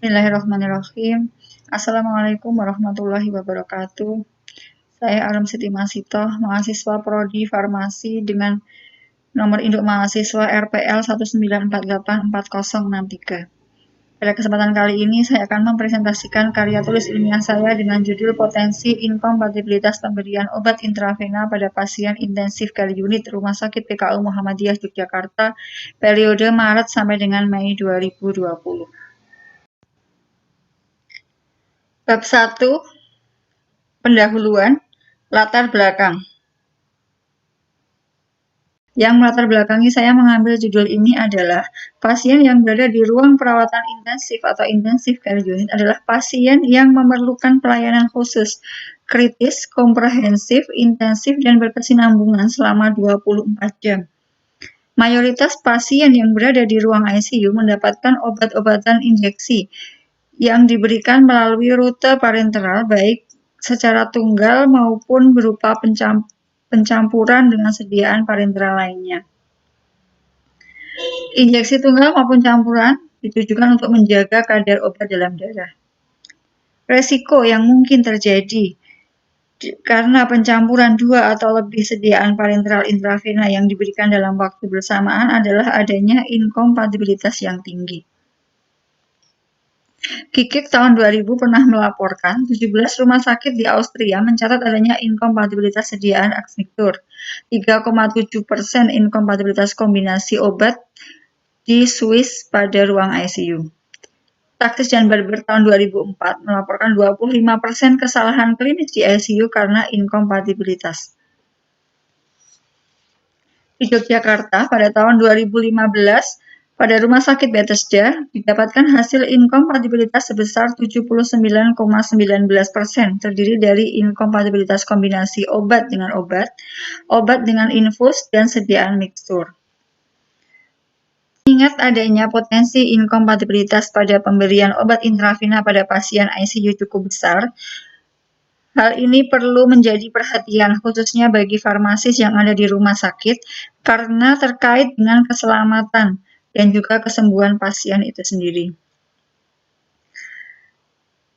Bismillahirrahmanirrahim. Assalamualaikum warahmatullahi wabarakatuh. Saya Arum Siti Masitoh, mahasiswa Prodi Farmasi dengan nomor induk mahasiswa RPL 1948463. Pada kesempatan kali ini saya akan mempresentasikan karya tulis ilmiah saya dengan judul Potensi Inkompatibilitas Pemberian Obat Intravena pada Pasien Intensif Care Unit Rumah Sakit PKU Muhammadiyah Yogyakarta periode Maret sampai dengan Mei 2020. Bab 1. Pendahuluan, latar belakang. Yang melatar belakangi saya mengambil judul ini adalah pasien yang berada di ruang perawatan intensif atau intensive care unit adalah pasien yang memerlukan pelayanan khusus, kritis, komprehensif, intensif, dan berkesinambungan selama 24 jam. Mayoritas pasien yang berada di ruang ICU mendapatkan obat-obatan injeksi yang diberikan melalui rute parenteral baik secara tunggal maupun berupa pencampuran dengan sediaan parenteral lainnya. Injeksi tunggal maupun campuran ditujukan untuk menjaga kadar obat dalam darah. Resiko yang mungkin terjadi karena pencampuran 2 atau lebih sediaan parenteral intravena yang diberikan dalam waktu bersamaan adalah adanya inkompatibilitas yang tinggi. Kikik tahun 2000 pernah melaporkan 17 rumah sakit di Austria mencatat adanya inkompatibilitas sediaan Axmictur, 3,7% inkompatibilitas kombinasi obat di Swiss pada ruang ICU. Taktis dan Barber tahun 2004 melaporkan 25% kesalahan klinis di ICU karena inkompatibilitas. Di Yogyakarta pada tahun 2015, pada Rumah Sakit Bethesda, didapatkan hasil inkompatibilitas sebesar 79,19%, terdiri dari inkompatibilitas kombinasi obat dengan obat, obat dengan infus, dan sediaan mikstur. Ingat adanya potensi inkompatibilitas pada pemberian obat intravena pada pasien ICU cukup besar. Hal ini perlu menjadi perhatian khususnya bagi farmasis yang ada di rumah sakit karena terkait dengan keselamatan dan juga kesembuhan pasien itu sendiri.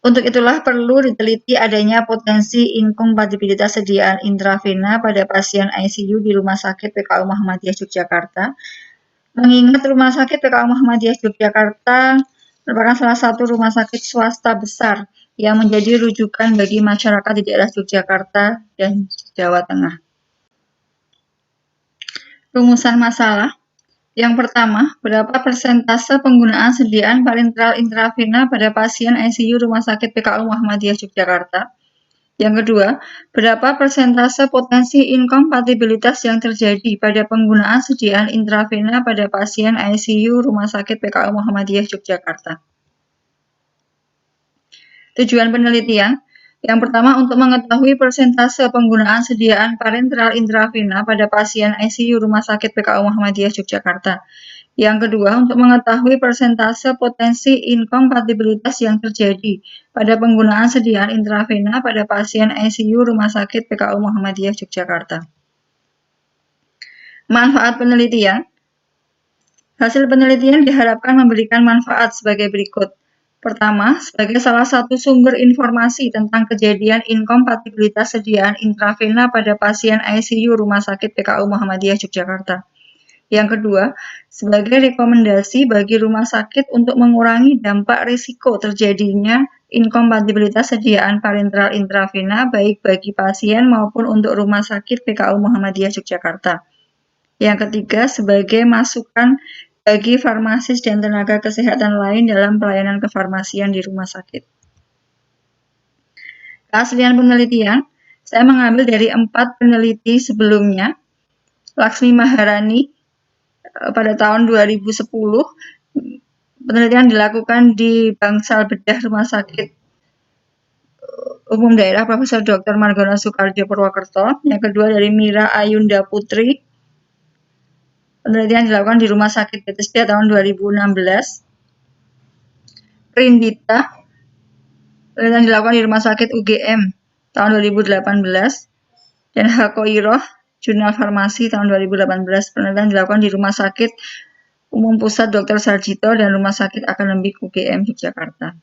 Untuk itulah perlu diteliti adanya potensi inkompatibilitas sediaan intravena pada pasien ICU di Rumah Sakit PKU Muhammadiyah Yogyakarta. Mengingat Rumah Sakit PKU Muhammadiyah Yogyakarta merupakan salah satu rumah sakit swasta besar yang menjadi rujukan bagi masyarakat di daerah Yogyakarta dan Jawa Tengah. Rumusan masalah. Yang pertama, berapa persentase penggunaan sediaan parenteral intravena pada pasien ICU Rumah Sakit PKU Muhammadiyah Yogyakarta? Yang kedua, berapa persentase potensi inkompatibilitas yang terjadi pada penggunaan sediaan intravena pada pasien ICU Rumah Sakit PKU Muhammadiyah Yogyakarta? Tujuan penelitian. Yang pertama, untuk mengetahui persentase penggunaan sediaan parenteral intravena pada pasien ICU Rumah Sakit PKU Muhammadiyah Yogyakarta. Yang kedua, untuk mengetahui persentase potensi inkompatibilitas yang terjadi pada penggunaan sediaan intravena pada pasien ICU Rumah Sakit PKU Muhammadiyah Yogyakarta. Manfaat penelitian. Hasil penelitian diharapkan memberikan manfaat sebagai berikut. Pertama, sebagai salah satu sumber informasi tentang kejadian inkompatibilitas sediaan intravena pada pasien ICU Rumah Sakit PKU Muhammadiyah Yogyakarta. Yang kedua, sebagai rekomendasi bagi rumah sakit untuk mengurangi dampak risiko terjadinya inkompatibilitas sediaan parenteral intravena baik bagi pasien maupun untuk rumah sakit PKU Muhammadiyah Yogyakarta. Yang ketiga, sebagai masukan bagi farmasis dan tenaga kesehatan lain dalam pelayanan kefarmasian di rumah sakit. Keaslian penelitian, saya mengambil dari 4 peneliti sebelumnya. Laksmi Maharani pada tahun 2010, penelitian dilakukan di Bangsal Bedah Rumah Sakit Umum Daerah Profesor Dr. Margono Soekardjo Purwokerto. Yang kedua dari Mira Ayunda Putri. Penelitian dilakukan di Rumah Sakit Bethesda tahun 2016. Rindita, penelitian dilakukan di Rumah Sakit UGM tahun 2018. Dan Hakoiroh, Jurnal Farmasi tahun 2018. Penelitian dilakukan di Rumah Sakit Umum Pusat Dr. Sarjito dan Rumah Sakit Akademik UGM Yogyakarta.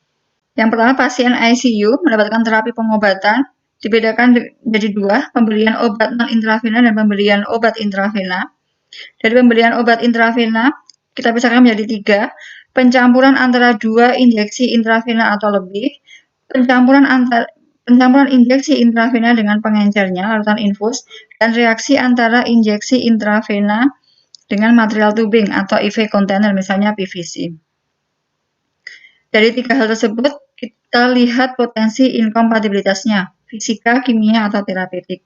Yang pertama, pasien ICU mendapatkan terapi pengobatan dibedakan menjadi dua, pemberian obat non-intravena dan pemberian obat intravena. Dari pemberian obat intravena, kita pisahkan menjadi tiga, pencampuran antara dua injeksi intravena atau lebih, pencampuran injeksi intravena dengan pengencernya, larutan infus, dan reaksi antara injeksi intravena dengan material tubing atau IV container, misalnya PVC. Dari tiga hal tersebut, kita lihat potensi inkompatibilitasnya, fisika, kimia, atau terapeutik.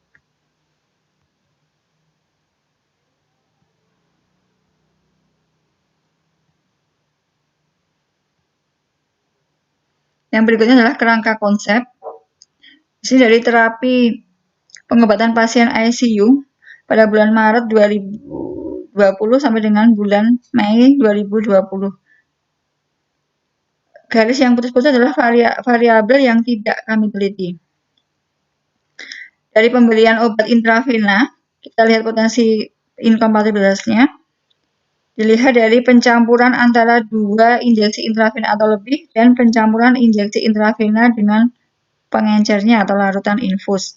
Yang berikutnya adalah kerangka konsep. Di sini dari terapi pengobatan pasien ICU pada bulan Maret 2020 sampai dengan bulan Mei 2020. Garis yang putus-putus adalah variabel yang tidak kami teliti. Dari pemberian obat intravena, kita lihat potensi inkompatibilitasnya. Dilihat dari pencampuran antara dua injeksi intravena atau lebih dan pencampuran injeksi intravena dengan pengencernya atau larutan infus.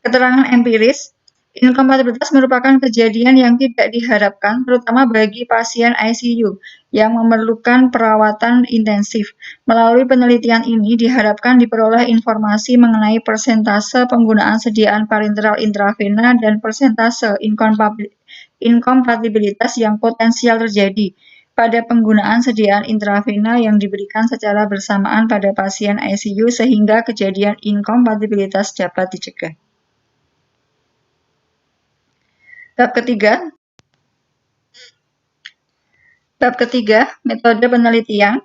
Keterangan empiris, inkompatibilitas merupakan kejadian yang tidak diharapkan, terutama bagi pasien ICU yang memerlukan perawatan intensif. Melalui penelitian ini diharapkan diperoleh informasi mengenai persentase penggunaan sediaan parenteral intravena dan persentase inkompatibilitas yang potensial terjadi pada penggunaan sediaan intravena yang diberikan secara bersamaan pada pasien ICU sehingga kejadian inkompatibilitas dapat dicegah. Bab ketiga, metode penelitian.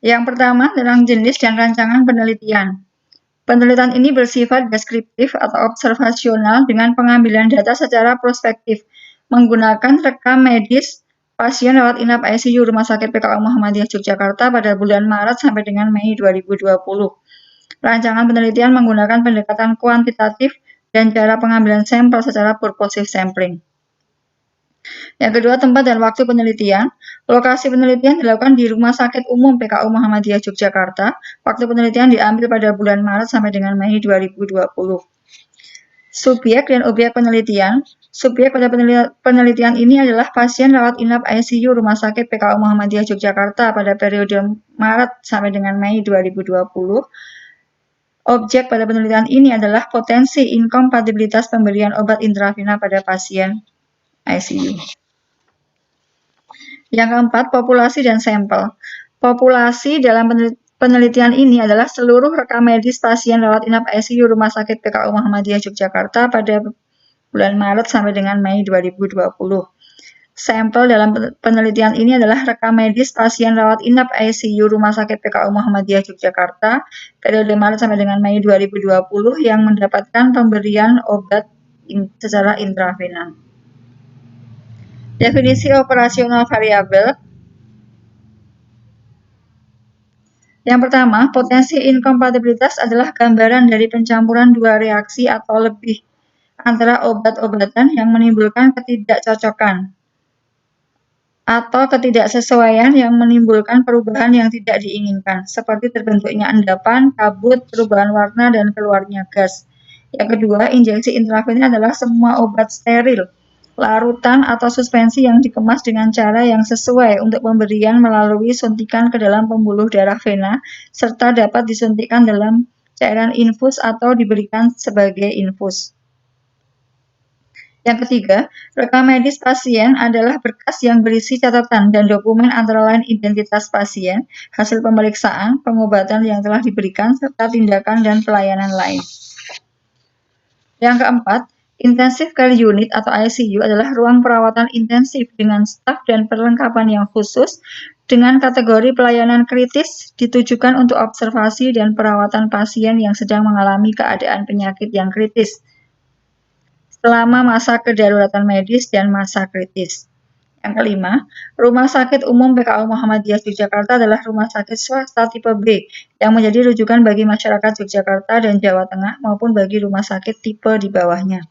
Yang pertama, tentang jenis dan rancangan penelitian. Penelitian ini bersifat deskriptif atau observasional dengan pengambilan data secara prospektif, menggunakan rekam medis pasien rawat inap ICU Rumah Sakit PKU Muhammadiyah Yogyakarta pada bulan Maret sampai dengan Mei 2020. Rancangan penelitian menggunakan pendekatan kuantitatif dan cara pengambilan sampel secara purposive sampling. Yang kedua, tempat dan waktu penelitian. Lokasi penelitian dilakukan di Rumah Sakit Umum PKU Muhammadiyah Yogyakarta. Waktu penelitian diambil pada bulan Maret sampai dengan Mei 2020. Subjek dan objek penelitian. Subjek pada penelitian ini adalah pasien rawat inap ICU Rumah Sakit PKU Muhammadiyah Yogyakarta pada periode Maret sampai dengan Mei 2020. Objek pada penelitian ini adalah potensi inkompatibilitas pemberian obat intravena pada pasien ICU. Yang keempat, populasi dan sampel. Populasi dalam penelitian ini adalah seluruh rekam medis pasien rawat inap ICU Rumah Sakit PKU Muhammadiyah Yogyakarta pada bulan Maret sampai dengan Mei 2020. Sampel dalam penelitian ini adalah rekam medis pasien rawat inap ICU Rumah Sakit PKU Muhammadiyah Yogyakarta periode Maret sampai dengan Mei 2020 yang mendapatkan pemberian obat secara intravena. Definisi operasional variabel. Yang pertama, potensi inkompatibilitas adalah gambaran dari pencampuran dua reaksi atau lebih antara obat-obatan yang menimbulkan ketidakcocokan atau ketidaksesuaian yang menimbulkan perubahan yang tidak diinginkan, seperti terbentuknya endapan, kabut, perubahan warna, dan keluarnya gas. Yang kedua, injeksi intravena adalah semua obat steril, larutan atau suspensi yang dikemas dengan cara yang sesuai untuk pemberian melalui suntikan ke dalam pembuluh darah vena, serta dapat disuntikkan dalam cairan infus atau diberikan sebagai infus. Yang ketiga, rekam medis pasien adalah berkas yang berisi catatan dan dokumen antara lain identitas pasien, hasil pemeriksaan, pengobatan yang telah diberikan, serta tindakan dan pelayanan lain. Yang keempat, intensive care unit atau ICU adalah ruang perawatan intensif dengan staf dan perlengkapan yang khusus dengan kategori pelayanan kritis ditujukan untuk observasi dan perawatan pasien yang sedang mengalami keadaan penyakit yang kritis selama masa kedaruratan medis dan masa kritis. Yang kelima, Rumah Sakit Umum PKU Muhammadiyah Yogyakarta adalah rumah sakit swasta tipe B yang menjadi rujukan bagi masyarakat Yogyakarta dan Jawa Tengah maupun bagi rumah sakit tipe di bawahnya.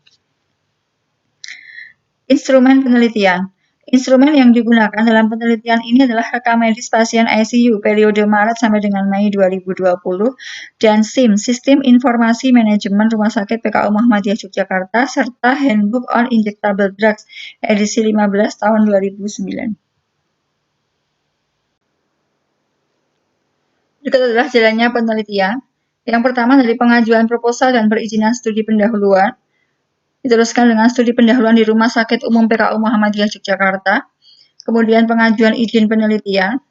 Instrumen penelitian. Instrumen yang digunakan dalam penelitian ini adalah rekam medis pasien ICU periode Maret sampai dengan Mei 2020 dan SIM, Sistem Informasi Manajemen Rumah Sakit PKU Muhammadiyah Yogyakarta, serta Handbook on Injectable Drugs edisi 15 tahun 2009. Berikut adalah jalannya penelitian. Yang pertama dari pengajuan proposal dan perizinan studi pendahuluan. Diteruskan dengan studi pendahuluan di Rumah Sakit Umum PKU Muhammadiyah Yogyakarta. Kemudian pengajuan izin penelitian.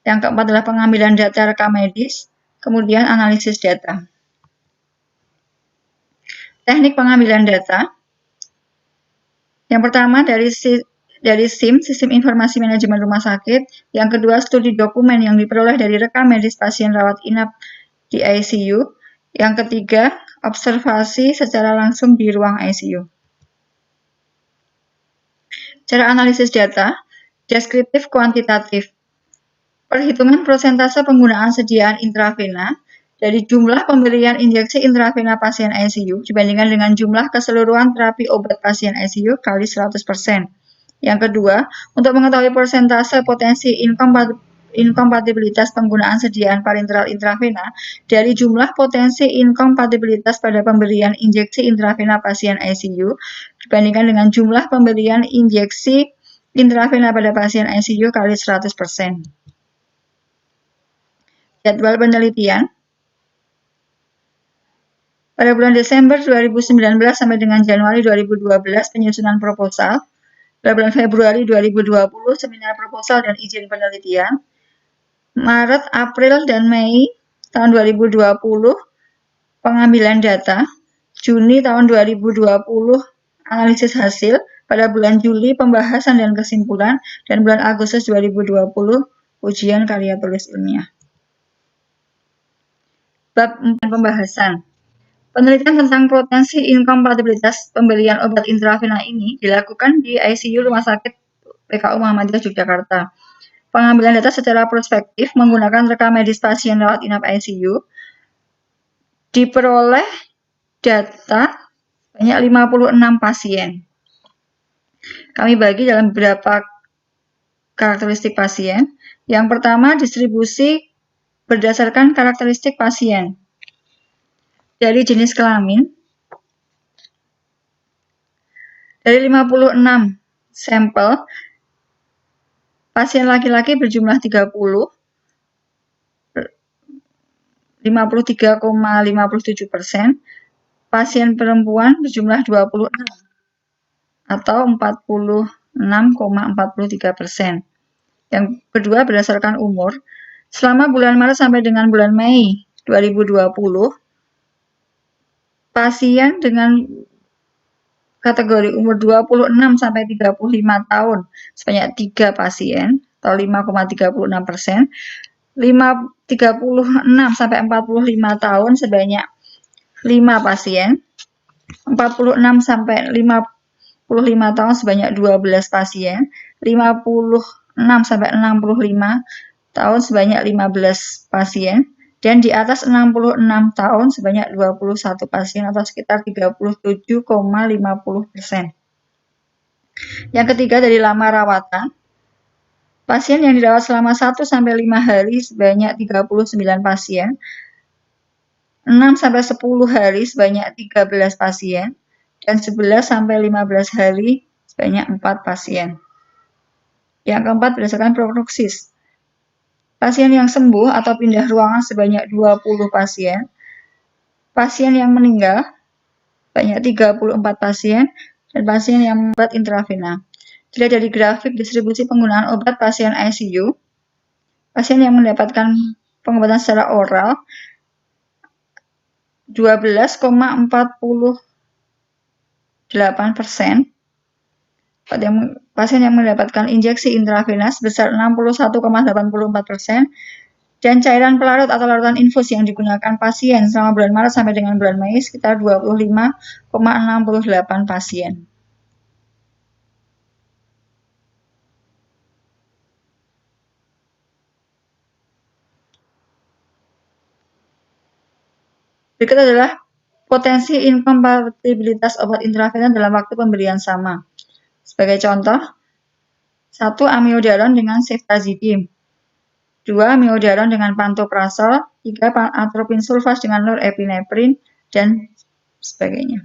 Yang keempat adalah pengambilan data rekam medis. Kemudian analisis data. Teknik pengambilan data. Yang pertama dari SIM, Sistem Informasi Manajemen Rumah Sakit. Yang kedua, studi dokumen yang diperoleh dari rekam medis pasien rawat inap di ICU. Yang ketiga, observasi secara langsung di ruang ICU. Cara analisis data, deskriptif kuantitatif. Perhitungan prosentase penggunaan sediaan intravena dari jumlah pemberian injeksi intravena pasien ICU dibandingkan dengan jumlah keseluruhan terapi obat pasien ICU kali 100%. Yang kedua, untuk mengetahui persentase potensi inkompatibilitas penggunaan sediaan parenteral intravena dari jumlah potensi inkompatibilitas pada pemberian injeksi intravena pasien ICU dibandingkan dengan jumlah pemberian injeksi intravena pada pasien ICU kali 100%. Jadwal penelitian. Pada bulan Desember 2019 sampai dengan Januari 2012 penyusunan proposal. Pada bulan Februari 2020 seminar proposal dan izin penelitian. Maret, April, dan Mei tahun 2020 pengambilan data. Juni tahun 2020 analisis hasil. Pada bulan Juli pembahasan dan kesimpulan. Dan bulan Agustus 2020 ujian karya tulis ilmiah. Bab 4 pembahasan. Penelitian tentang potensi inkompatibilitas pemberian obat intravena ini dilakukan di ICU Rumah Sakit PKU Muhammadiyah Yogyakarta. Pengambilan data secara prospektif menggunakan rekam medis pasien rawat inap ICU. Diperoleh data banyak 56 pasien. Kami bagi dalam beberapa karakteristik pasien. Yang pertama, distribusi berdasarkan karakteristik pasien. Dari jenis kelamin, dari 56 sampel, pasien laki-laki berjumlah 30, 53,57%, pasien perempuan berjumlah 26, atau 46,43%. Yang kedua, berdasarkan umur, selama bulan Maret sampai dengan bulan Mei 2020, pasien dengan kategori umur 26 sampai 35 tahun sebanyak 3 pasien atau 5,36%, 36 sampai 45 tahun sebanyak 5 pasien, 46 sampai 55 tahun sebanyak 12 pasien, 56 sampai 65 tahun sebanyak 15 pasien, dan di atas 66 tahun sebanyak 21 pasien atau sekitar 37,50%. Yang ketiga dari lama rawatan. Pasien yang dirawat selama 1-5 hari sebanyak 39 pasien. 6-10 hari sebanyak 13 pasien. Dan 11-15 hari sebanyak 4 pasien. Yang keempat berdasarkan prognosis. Pasien yang sembuh atau pindah ruangan sebanyak 20 pasien. Pasien yang meninggal banyak 34 pasien. Dan pasien yang obat intravena. Dilihat dari grafik distribusi penggunaan obat pasien ICU. Pasien yang mendapatkan pengobatan secara oral 12,48%. Pasien yang mendapatkan injeksi intravena sebesar 61,84%, dan cairan pelarut atau larutan infus yang digunakan pasien selama bulan Maret sampai dengan bulan Mei sekitar 25,68 pasien. Berikut adalah potensi inkompatibilitas obat intravena dalam waktu pemberian sama. Sebagai contoh, 1. Amiodaron dengan ceftazidime, 2. Amiodaron dengan pantoprazol, 3. atropin sulfas dengan norepinephrine, dan sebagainya.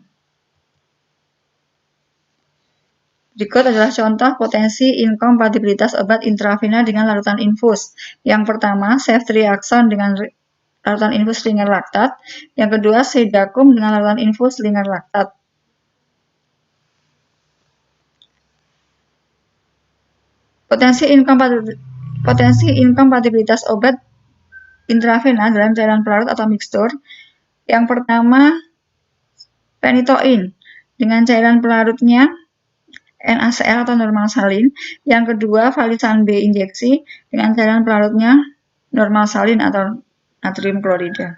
Berikut adalah contoh potensi inkompatibilitas obat intravena dengan larutan infus. Yang pertama, ceftriaxone dengan larutan infus Ringer laktat. Yang kedua, Sedakum dengan larutan infus Ringer laktat. Potensi inkompatibilitas obat intravena dalam cairan pelarut atau mixtur. Yang pertama, phenytoin dengan cairan pelarutnya NaCl atau normal salin. Yang kedua, Valisan B injeksi dengan cairan pelarutnya normal salin atau natrium klorida.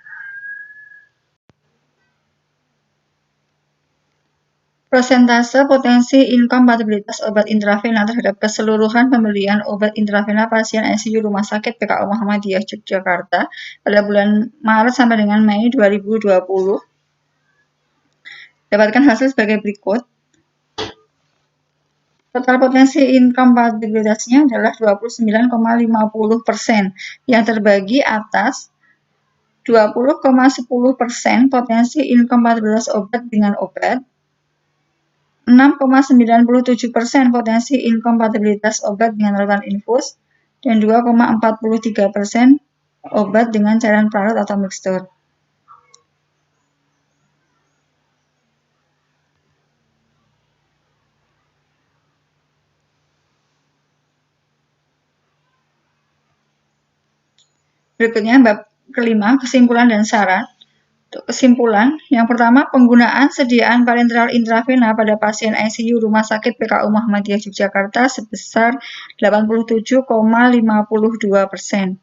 Persentase potensi inkompatibilitas obat intravena terhadap keseluruhan pemberian obat intravena pasien ICU Rumah Sakit PKU Muhammadiyah Yogyakarta pada bulan Maret sampai dengan Mei 2020. Dapatkan hasil sebagai berikut. Total potensi inkompatibilitasnya adalah 29,50% yang terbagi atas 20,10% potensi inkompatibilitas obat dengan obat, 6,97% potensi inkompatibilitas obat dengan larutan infus, dan 2,43% obat dengan cairan pelarut atau mixtur. Berikutnya bab kelima, kesimpulan dan saran. Untuk kesimpulan, yang pertama, penggunaan sediaan parenteral intravena pada pasien ICU Rumah Sakit PKU Muhammadiyah Yogyakarta sebesar 87,52%.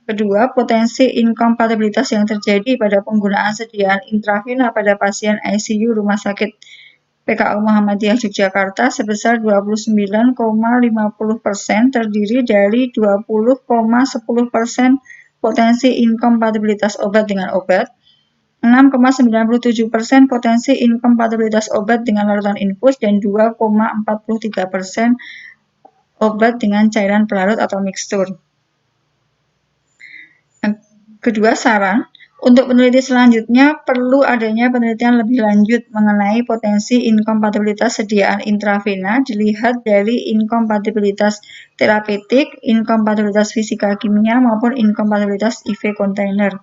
Kedua, potensi inkompatibilitas yang terjadi pada penggunaan sediaan intravena pada pasien ICU Rumah Sakit PKU Muhammadiyah Yogyakarta sebesar 29,50% terdiri dari 20,10% potensi inkompatibilitas obat dengan obat, 6,97% potensi inkompatibilitas obat dengan larutan infus, dan 2,43% obat dengan cairan pelarut atau mixtur. Yang kedua, saran. Untuk peneliti selanjutnya, perlu adanya penelitian lebih lanjut mengenai potensi inkompatibilitas sediaan intravena dilihat dari inkompatibilitas terapeutik, inkompatibilitas fisika kimia, maupun inkompatibilitas IV container.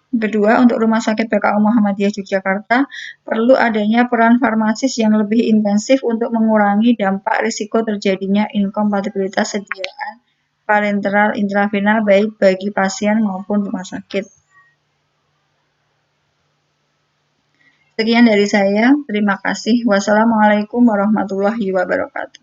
Kedua, untuk Rumah Sakit PKU Muhammadiyah Yogyakarta, perlu adanya peran farmasis yang lebih intensif untuk mengurangi dampak risiko terjadinya inkompatibilitas sediaan parenteral intravena baik bagi pasien maupun rumah sakit. Sekian dari saya, terima kasih. Wassalamualaikum warahmatullahi wabarakatuh.